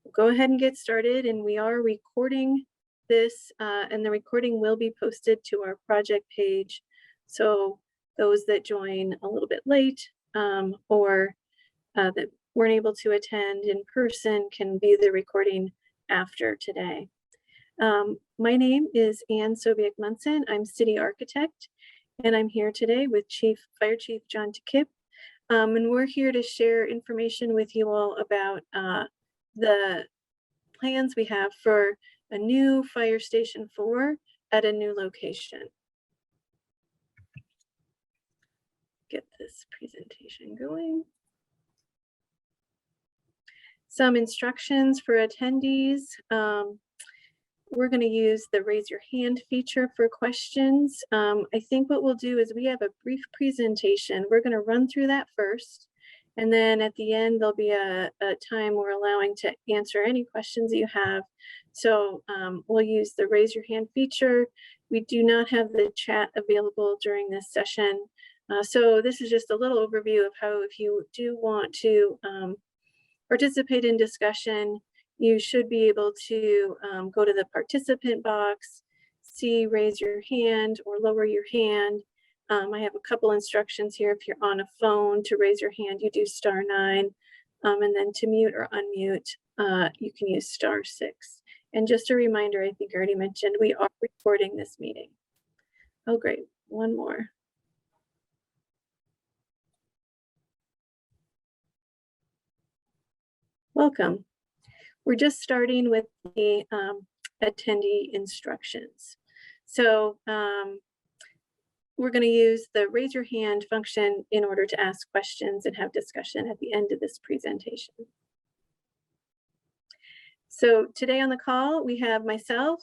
we'll go ahead and get started, and we are recording this, and the recording will be posted to our project page. So those that join a little bit late or that weren't able to attend in person can view the recording after today. My name is Ann Sobiek Munson. I'm city architect, and I'm here today with Fire Chief John Takip. And we're here to share information with you all about the plans we have for a new Fire Station 4 at a new location. Get this presentation going. Some instructions for attendees. We're going to use the raise your hand feature for questions. I think what we'll do is we have a brief presentation. We're going to run through that first. And then at the end, there'll be a time we're allowing to answer any questions that you have. So we'll use the raise your hand feature. We do not have the chat available during this session. So this is just a little overview of how, if you do want to participate in discussion, you should be able to go to the participant box, see raise your hand or lower your hand. I have a couple instructions here. If you're on a phone, to raise your hand, you do *9. And then to mute or unmute, you can use *6. And just a reminder, I think I already mentioned, we are recording this meeting. Oh, great. One more. Welcome. We're just starting with the attendee instructions. So we're going to use the raise your hand function in order to ask questions and have discussion at the end of this presentation. So today on the call, we have myself.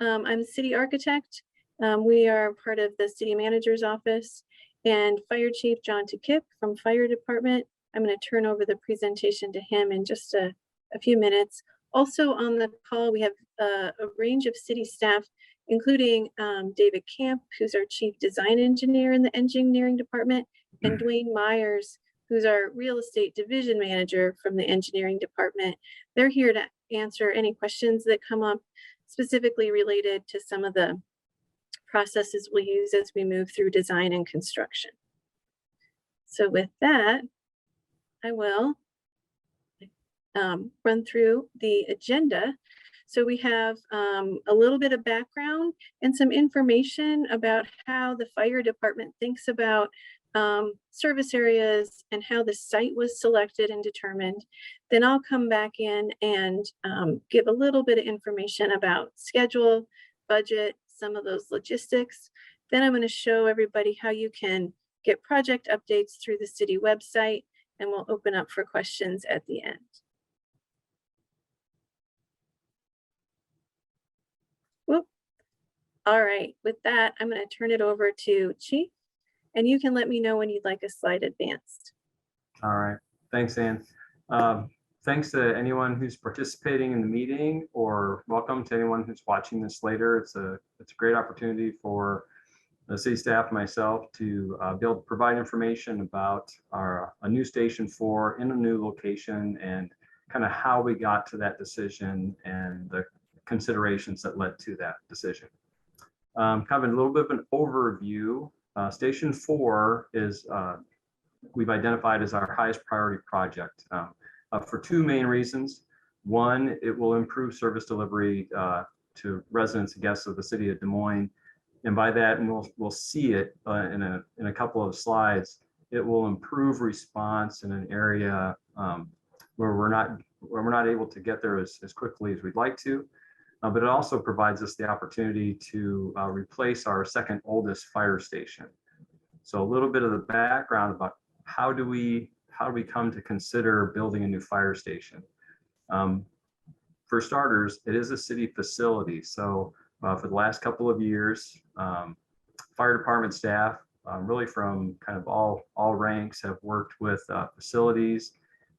I'm city architect. We are part of the city manager's office, and Fire Chief John Takip from Fire Department. I'm going to turn over the presentation to him in just a few minutes. Also on the call, we have a range of city staff, including David Camp, who's our chief design engineer in the engineering department, and Dwayne Myers, who's our real estate division manager from the engineering department. They're here to answer any questions that come up specifically related to some of the processes we'll use as we move through design and construction. So with that, I will run through the agenda. So we have a little bit of background and some information about how the fire department thinks about service areas and how the site was selected and determined. Then I'll come back in and give a little bit of information about schedule, budget, some of those logistics. Then I'm going to show everybody how you can get project updates through the city website, and we'll open up for questions at the end. Whoop. All right, with that, I'm going to turn it over to Chief, and you can let me know when you'd like a slide advanced. All right, thanks, Ann. Thanks to anyone who's participating in the meeting, or welcome to anyone who's watching this later. It's a great opportunity for the city staff and myself to be able to provide information about a new Station 4 in a new location, and kind of how we got to that decision and the considerations that led to that decision. Kind of a little bit of an overview. Station 4 is we've identified as our highest priority project for two main reasons. One, it will improve service delivery to residents and guests of the city of Des Moines. And by that, and we'll see it in a couple of slides, it will improve response in an area where we're not able to get there as quickly as we'd like to. But it also provides us the opportunity to replace our second oldest fire station. So a little bit of the background about how do we come to consider building a new fire station. For starters, it is a city facility. So for the last couple of years, fire department staff, really from kind of all ranks, have worked with facilities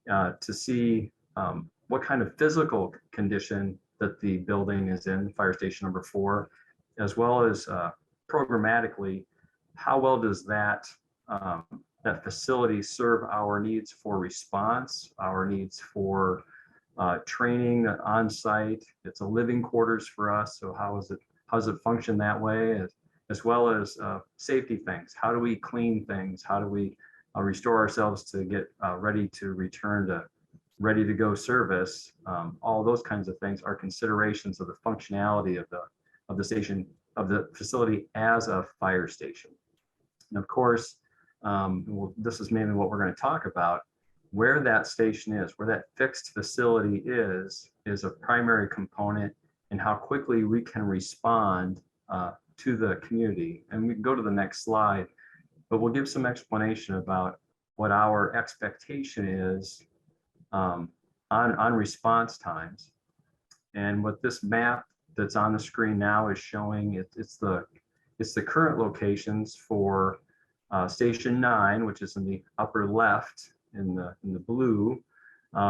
to see what kind of physical condition that the building is in, fire station number 4, as well as programmatically, how well does that facility serve our needs for response, our needs for training on site. It's a living quarters for us. So how does it function that way? As well as safety things. How do we clean things? How do we restore ourselves to get ready to return to ready to go service? All those kinds of things are considerations of the functionality of the station, of the facility as a fire station. And of course, this is mainly what we're going to talk about. Where that station is, where that fixed facility is a primary component in how quickly we can respond to the community. And we can go to the next slide, but we'll give some explanation about what our expectation is on response times. And what this map that's on the screen now is showing, it's the current locations for Station 9, which is in the upper left in the blue,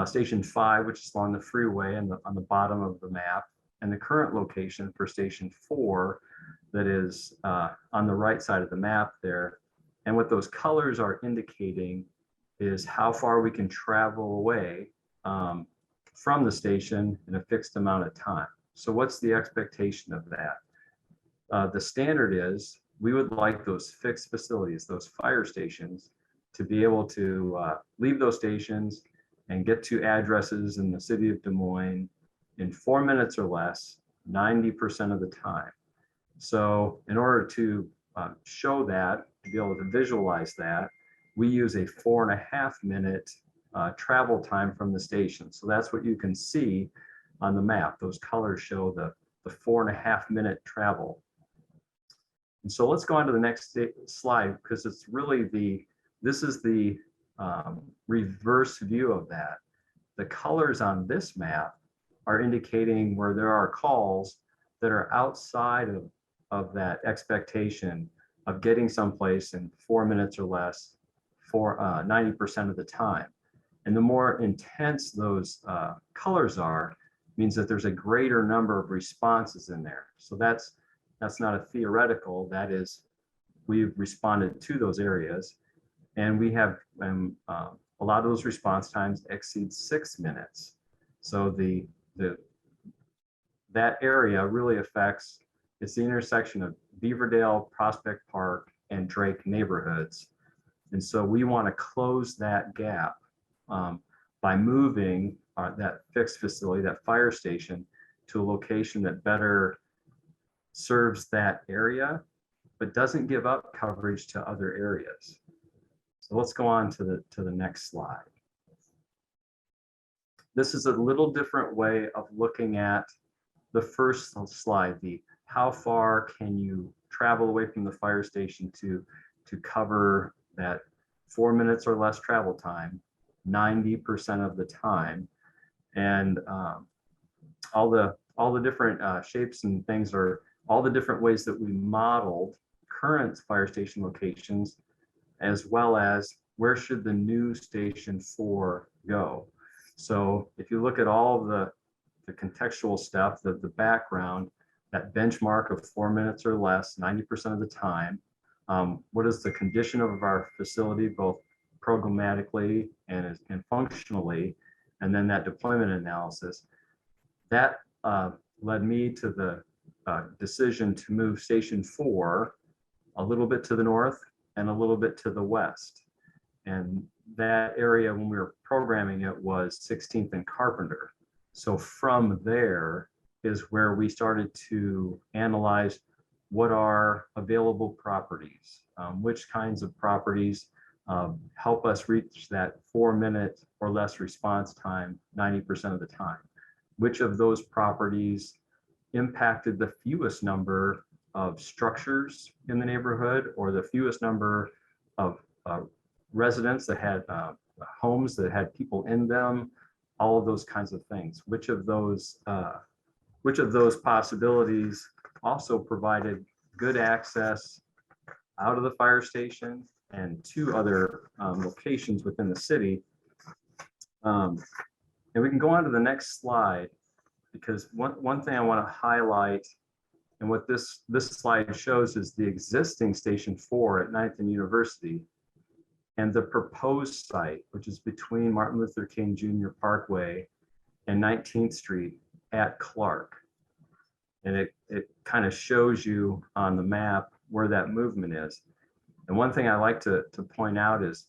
Station 5, which is along the freeway and on the bottom of the map, and the current location for Station 4 that is on the right side of the map there. And what those colors are indicating is how far we can travel away from the station in a fixed amount of time. So what's the expectation of that? The standard is we would like those fixed facilities, those fire stations, to be able to leave those stations and get to addresses in the city of Des Moines in 4 minutes or less, 90% of the time. So in order to show that, to be able to visualize that, we use a 4.5 minute travel time from the station. So that's what you can see on the map. Those colors show the 4.5 minute travel. And so let's go on to the next slide, because it's really this is the reverse view of that. The colors on this map are indicating where there are calls that are outside of that expectation of getting someplace in 4 minutes or less for 90% of the time. And the more intense those colors are, means that there's a greater number of responses in there. So that's not a theoretical, that is, we've responded to those areas, and we have a lot of those response times exceed 6 minutes. So that area really affects, it's the intersection of Beaverdale, Prospect Park, and Drake neighborhoods. And so we want to close that gap by moving that fixed facility, that fire station, to a location that better serves that area, but doesn't give up coverage to other areas. So let's go on to the next slide. This is a little different way of looking at the first slide, the how far can you travel away from the fire station to cover that 4 minutes or less travel time, 90% of the time. And all the different shapes and things are all the different ways that we modeled current fire station locations, as well as where should the new Station 4 go. So if you look at all of the contextual stuff, the background, that benchmark of 4 minutes or less, 90% of the time, what is the condition of our facility, both programmatically and functionally, and then that deployment analysis, that led me to the decision to move Station 4 a little bit to the north and a little bit to the west. And that area, when we were programming it, was 16th and Carpenter. So from there is where we started to analyze what are available properties, which kinds of properties help us reach that 4 minute or less response time 90% of the time. Which of those properties impacted the fewest number of structures in the neighborhood, or the fewest number of residents that had homes that had people in them, all of those kinds of things. Which of those possibilities also provided good access out of the fire station and to other locations within the city. And we can go on to the next slide, because one thing I want to highlight, and what this slide shows, is the existing Station 4 at 9th and University, and the proposed site, which is between Martin Luther King Jr. Parkway and 19th Street at Clark. And it kind of shows you on the map where that movement is. And one thing I like to point out is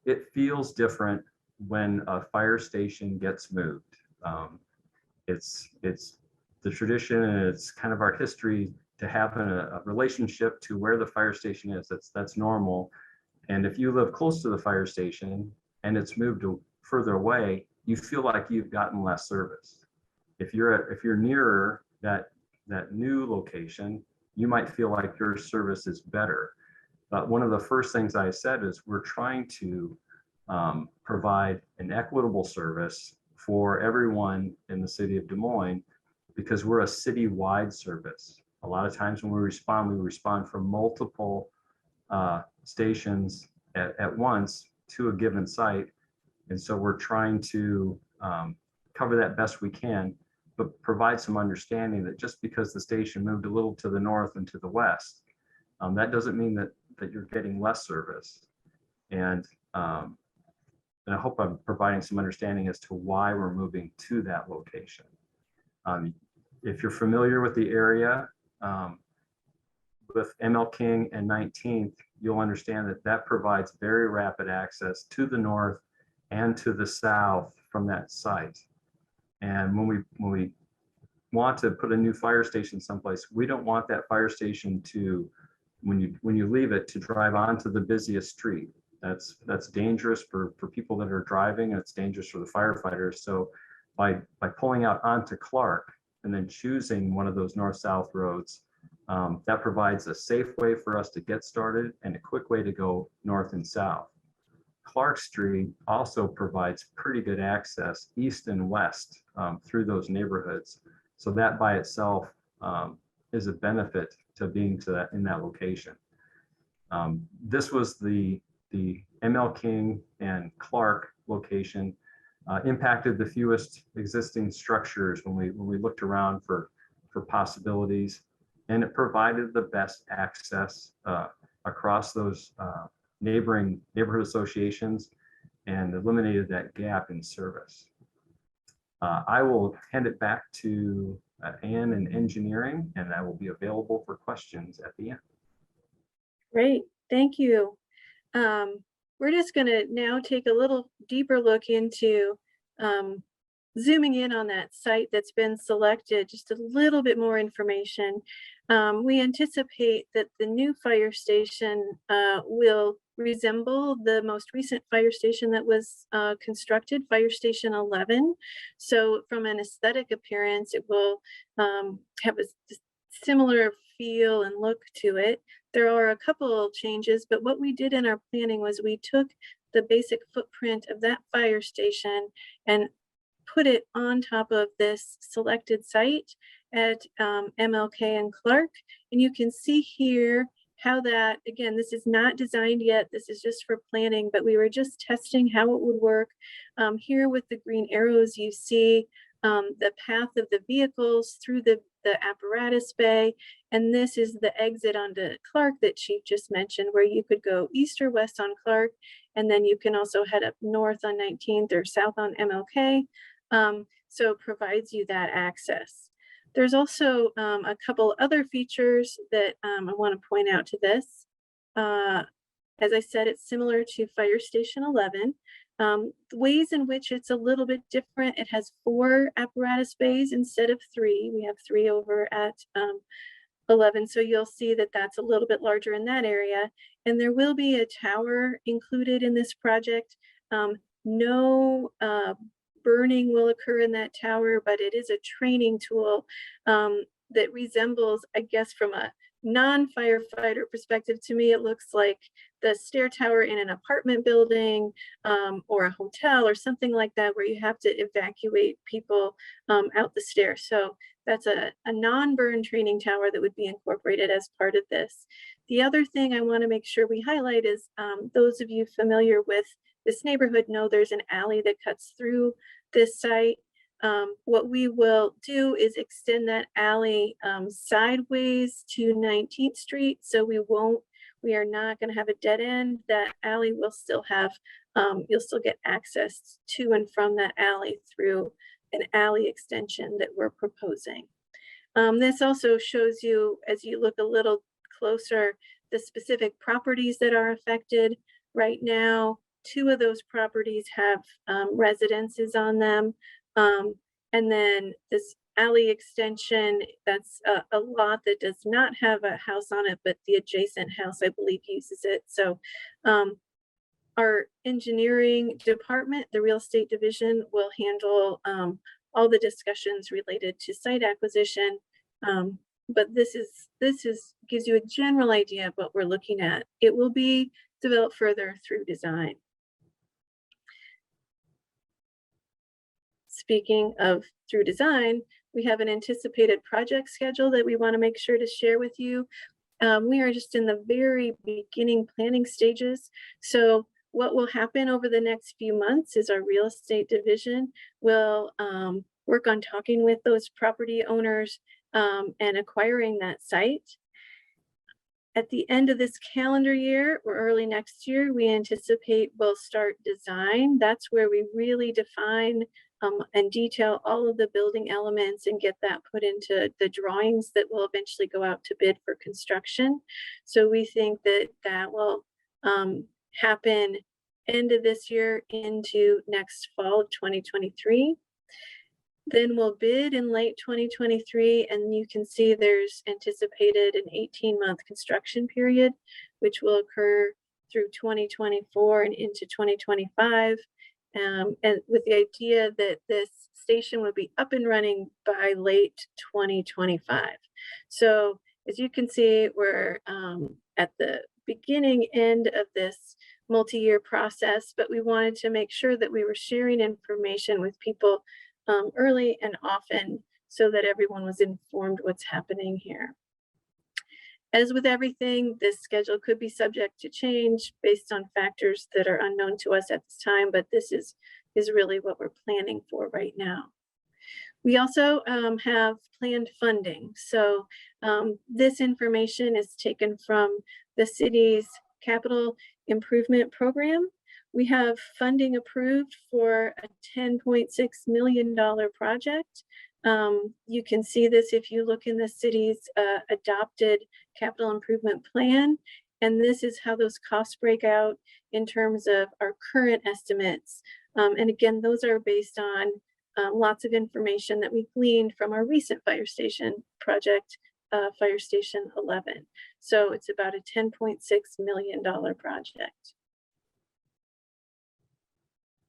it feels different when a fire station gets moved. It's the tradition, and it's kind of our history to have a relationship to where the fire station is. That's normal. And if you live close to the fire station and it's moved further away, you feel like you've gotten less service. If you're nearer that new location, you might feel like your service is better. But one of the first things I said is we're trying to provide an equitable service for everyone in the city of Des Moines, because we're a city-wide service. A lot of times when we respond from multiple stations at once to a given site. And so we're trying to cover that best we can, but provide some understanding that just because the station moved a little to the north and to the west, that doesn't mean that you're getting less service. And I hope I'm providing some understanding as to why we're moving to that location. If you're familiar with the area, with ML King and 19th, you'll understand that provides very rapid access to the north and to the south from that site. And when we want to put a new fire station someplace, we don't want that fire station to, when you leave it, to drive onto the busiest street. That's dangerous for people that are driving, and it's dangerous for the firefighters. So by pulling out onto Clark and then choosing one of those north-south roads, that provides a safe way for us to get started and a quick way to go north and south. Clark Street also provides pretty good access east and west through those neighborhoods. So that by itself is a benefit to being in that location. This was the ML King and Clark location, impacted the fewest existing structures when we looked around for possibilities, and it provided the best access across those neighboring neighborhood associations and eliminated that gap in service. I will hand it back to Ann in engineering, and I will be available for questions at the end. Great, thank you. We're just going to now take a little deeper look into zooming in on that site that's been selected, just a little bit more information. We anticipate that the new fire station will resemble the most recent fire station that was constructed, Fire Station 11. So from an aesthetic appearance, it will have a similar feel and look to it. There are a couple changes, but what we did in our planning was we took the basic footprint of that fire station and put it on top of this selected site at MLK and Clark. And you can see here how that, again, this is not designed yet. This is just for planning, but we were just testing how it would work. Here with the green arrows, you see the path of the vehicles through the apparatus bay. And this is the exit onto Clark that Chief just mentioned, where you could go east or west on Clark. And then you can also head up north on 19th or south on MLK. So it provides you that access. There's also a couple other features that I want to point out to this. As I said, it's similar to Fire Station 11. The ways in which it's a little bit different, it has 4 apparatus bays instead of 3. We have 3 over at 11, so you'll see that that's a little bit larger in that area. And there will be a tower included in this project. No burning will occur in that tower, but it is a training tool that resembles, I guess, from a non-firefighter perspective, to me, it looks like the stair tower in an apartment building or a hotel or something like that, where you have to evacuate people out the stairs. So that's a non-burn training tower that would be incorporated as part of this. The other thing I want to make sure we highlight is those of you familiar with this neighborhood know there's an alley that cuts through this site. What we will do is extend that alley sideways to 19th Street. So we are not going to have a dead end. That alley will still have you'll still get access to and from that alley through an alley extension that we're proposing. This also shows you, as you look a little closer, the specific properties that are affected. Right now, 2 of those properties have residences on them. And then this alley extension, that's a lot that does not have a house on it, but the adjacent house, I believe, uses it. So our engineering department, the real estate division, will handle all the discussions related to site acquisition. But this gives you a general idea of what we're looking at. It will be developed further through design. Speaking of through design, we have an anticipated project schedule that we want to make sure to share with you. We are just in the very beginning planning stages. So what will happen over the next few months is our real estate division will work on talking with those property owners and acquiring that site. At the end of this calendar year or early next year, we anticipate we'll start design. That's where we really define and detail all of the building elements and get that put into the drawings that will eventually go out to bid for construction. So we think that that will happen end of this year into next fall of 2023. Then we'll bid in late 2023, and you can see there's anticipated an 18-month construction period, which will occur through 2024 and into 2025. And with the idea that this station would be up and running by late 2025. So as you can see, we're at the beginning end of this multi-year process, but we wanted to make sure that we were sharing information with people early and often so that everyone was informed what's happening here. As with everything, this schedule could be subject to change based on factors that are unknown to us at this time, but this is really what we're planning for right now. We also have planned funding. So this information is taken from the city's capital improvement program. We have funding approved for a $10.6 million project. You can see this if you look in the city's adopted capital improvement plan. And this is how those costs break out in terms of our current estimates. And again, those are based on lots of information that we gleaned from our recent fire station project, Fire Station 11. So it's about a $10.6 million project.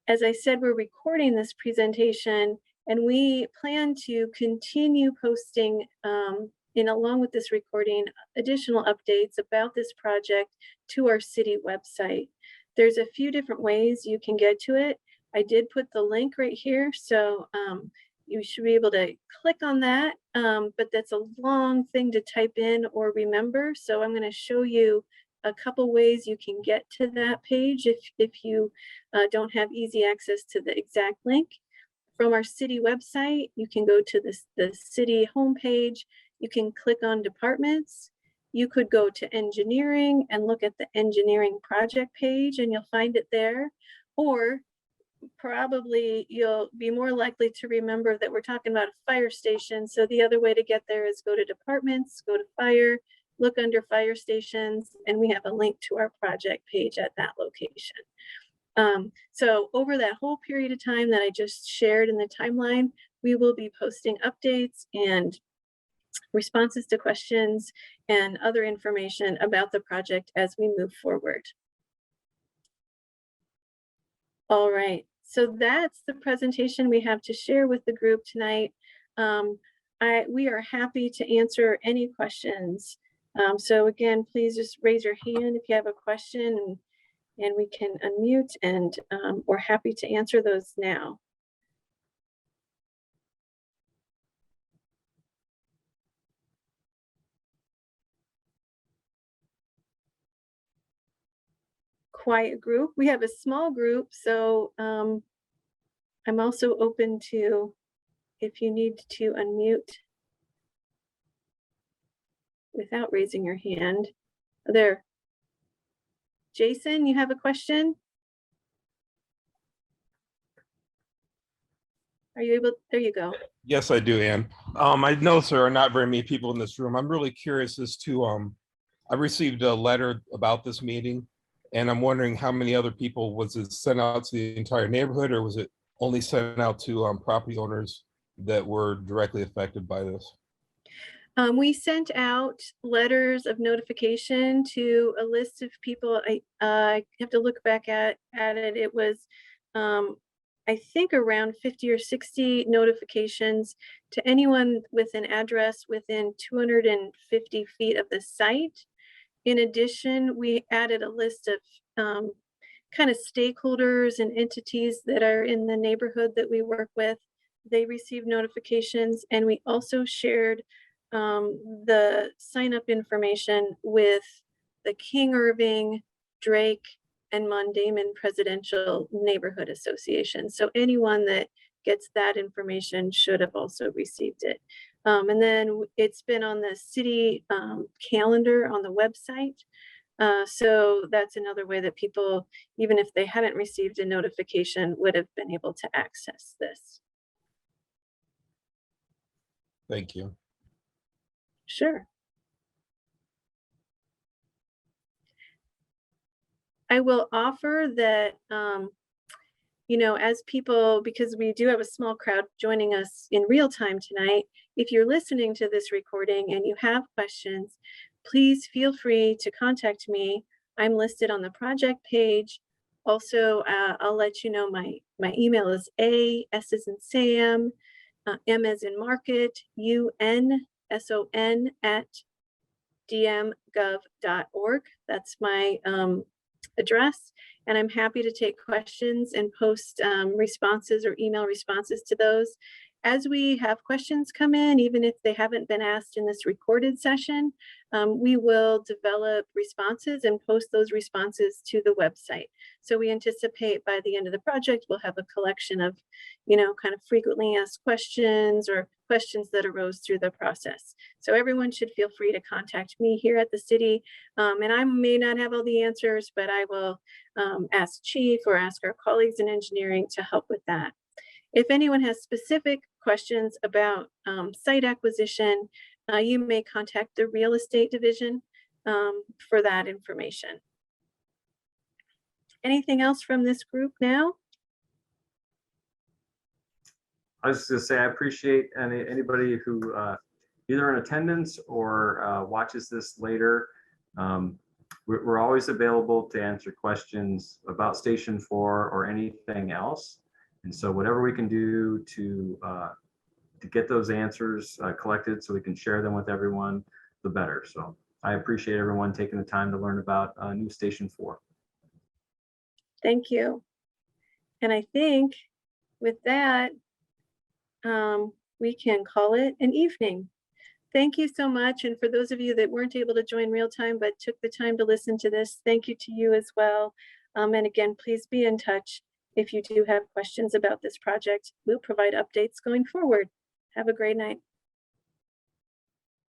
As I said, we're recording this presentation, and we plan to continue posting along with this recording, additional updates about this project to our city website. There's a few different ways you can get to it. I did put the link right here, so you should be able to click on that, but that's a long thing to type in or remember. So I'm going to show you a couple ways you can get to that page if you don't have easy access to the exact link. From our city website, you can go to the city homepage. You can click on departments. You could go to engineering and look at the engineering project page, and you'll find it there. Or probably you'll be more likely to remember that we're talking about a fire station. So the other way to get there is go to departments, go to fire, look under fire stations, and we have a link to our project page at that location. So over that whole period of time that I just shared in the timeline, we will be posting updates and responses to questions and other information about the project as we move forward. All right, so that's the presentation we have to share with the group tonight. We are happy to answer any questions. So again, please just raise your hand if you have a question, and we can unmute, and we're happy to answer those now. Quiet group. We have a small group, so I'm also open to if you need to unmute without raising your hand. There. Jason, you have a question? Are you able, there you go. Yes, I do, Ann. I know there are not very many people in this room. I'm really curious as to, I received a letter about this meeting, and I'm wondering how many other people, was it sent out to the entire neighborhood, or was it only sent out to property owners that were directly affected by this? We sent out letters of notification to a list of people. I have to look back at it. It was, I think, around 50 or 60 notifications to anyone with an address within 250 feet of the site. In addition, we added a list of kind of stakeholders and entities that are in the neighborhood that we work with. They received notifications, and we also shared the sign up information with the King Irving, Drake, and Mondayman Presidential Neighborhood Association. So anyone that gets that information should have also received it. And then it's been on the city calendar on the website. So that's another way that people, even if they hadn't received a notification, would have been able to access this. Thank you. Sure. I will offer that, you know, as people, because we do have a small crowd joining us in real time tonight, if you're listening to this recording and you have questions, please feel free to contact me. I'm listed on the project page. Also, I'll let you know my email is S as in Sam, M as in Market, UNSON @dmgov.org. That's my address, and I'm happy to take questions and post responses or email responses to those. As we have questions come in, even if they haven't been asked in this recorded session, we will develop responses and post those responses to the website. So we anticipate by the end of the project, we'll have a collection of, you know, kind of frequently asked questions or questions that arose through the process. So everyone should feel free to contact me here at the city. And I may not have all the answers, but I will ask Chief or ask our colleagues in engineering to help with that. If anyone has specific questions about site acquisition, you may contact the real estate division for that information. Anything else from this group now? I was just gonna say, I appreciate anybody who either in attendance or watches this later. We're always available to answer questions about Station 4 or anything else. And so whatever we can do to get those answers collected so we can share them with everyone, the better. So I appreciate everyone taking the time to learn about new Station 4. Thank you. And I think with that, we can call it an evening. Thank you so much. And for those of you that weren't able to join real time, but took the time to listen to this, thank you to you as well. And again, please be in touch if you do have questions about this project. We'll provide updates going forward. Have a great night.